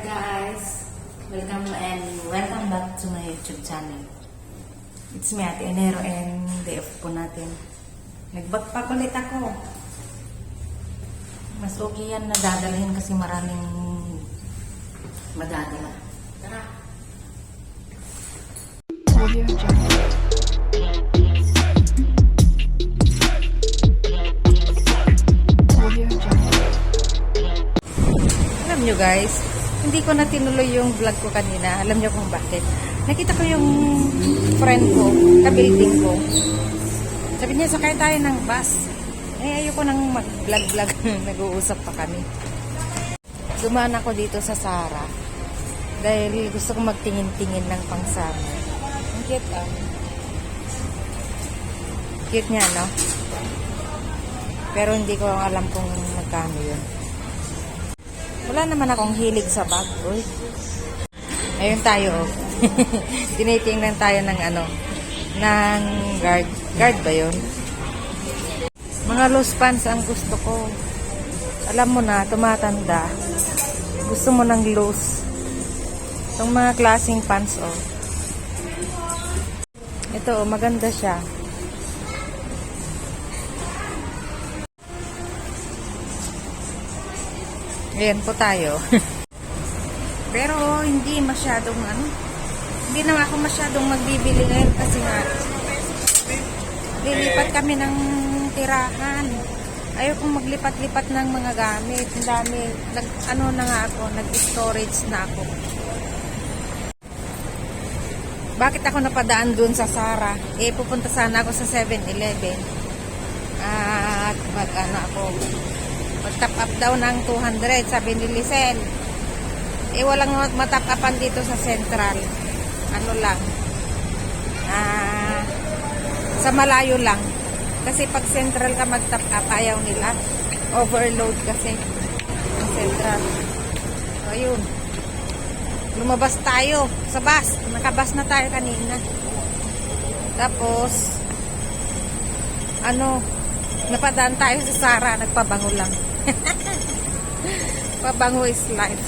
guys, welcome back to my YouTube channel. It's me, Ate Enero, and day off po natin. Nag-backpack ulit ako. Mas okay yan na dadalhin kasi maraming madadala. Tara! Alam nyo guys, hindi ko na tinuloy yung vlog ko kanina. Alam nyo kung bakit. Nakita ko yung friend ko, ka-building ko. Sabi niya, sakay tayo ng bus. Ayoko nang mag-vlog-vlog. Nag-uusap pa kami. Dumaan ako dito sa Zara. Dahil gusto ko magtingin-tingin ng pangsama. Ang cute ah. Cute niya, no? Pero hindi ko alam kung magkano yun. Wala naman akong hilig sa bag. Uy. Ayun tayo. Tinitingnan tayo ng ng guard. Guard ba yun? Mga loose pants ang gusto ko. Alam mo na, tumatanda. Gusto mo ng loose. Itong mga klaseng pants, oh. Ito, oh, maganda siya. Ayan po tayo. Pero hindi masyadong hindi naman ako masyadong magbibili ngayon kasi nga lilipat kami ng tirahan. Ayokong maglipat-lipat ng mga gamit. Ang dami. Nag-storage na ako. Bakit ako napadaan dun sa Zara? Pupunta sana ako sa 7-Eleven. At mag-top up daw ng 200, sabi ni Lisel. Walang matap upan dito sa Central. Sa malayo lang. Kasi pag Central ka mag-top up, ayaw nila. Overload kasi ang Central. So, ayun. Lumabas tayo sa bus. Nakabus na tayo kanina. Tapos, napadaan tayo sa Zara. Nagpabango lang. Pabango is life.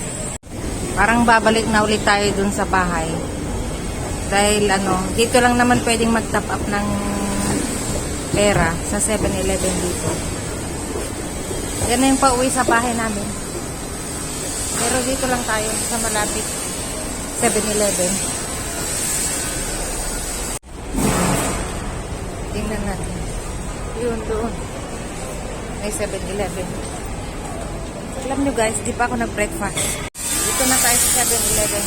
Parang babalik na ulit tayo dun sa bahay. Dahil dito lang naman pwedeng mag-top up ng pera sa 7-Eleven dito. Yan na yung pauwi sa bahay namin. Pero dito lang tayo sa malapit 7-Eleven. Tingnan natin. Yun doon. May 7-Eleven. Alam nyo guys, di pa ako nag-breakfast. Dito na tayo sa 7-Eleven.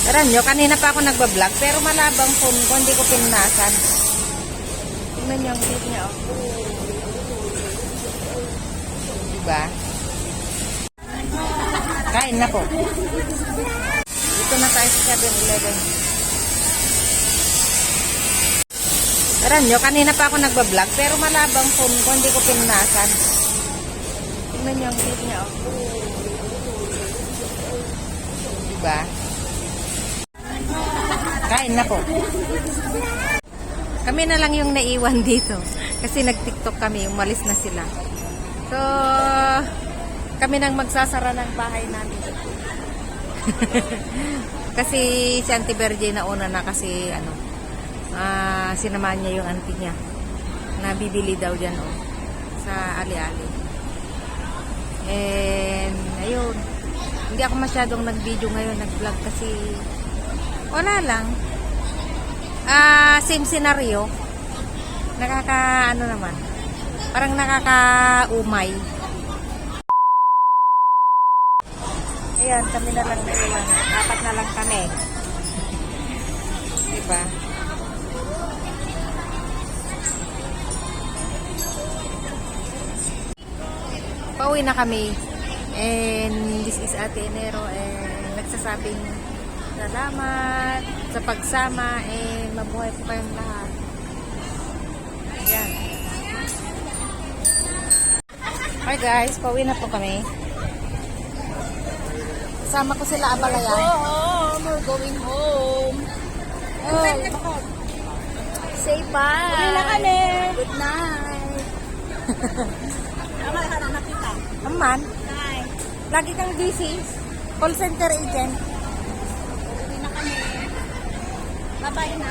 Alam nyo, kanina pa ako nagbablog, pero malabang phone ko, hindi ko pinunasan. Tingnan nyo ang cute niya. Diba? Kain na po. Dito na tayo sa 7-Eleven. Alam nyo, kanina pa ako nagbablog, pero malabang phone ko, hindi ko pinunasan. Tingnan nyo ang cute niya. Diba? Kain na po. Kami na lang yung naiwan dito. Kasi nag-TikTok kami, umalis na sila. So, kami nang magsasara ng bahay namin. Kasi si Auntie Berge na una na kasi sinamahan niya yung auntie niya na bibili daw dyan sa Ali-Ali. And ayun, hindi ako masyadong nag-video ngayon, nag-vlog kasi wala lang. Same scenario. Naman, parang nakaka-umay. Ayan, kami na lang na iwan. Apat na lang kami. Diba? Pauwi na kami. And this is Ate Enero. And nagsasabing salamat sa pagsama. And mabuhay po kayong lahat. Ayan. Hi guys, pauwi na po kami. Kasama ko sila Abalayan. We're going home. Say bye. Uwi na kami. Good night. Aman. Bye. Lagi kang busy. Call center agent. Uwi na kami. Bye-bye na.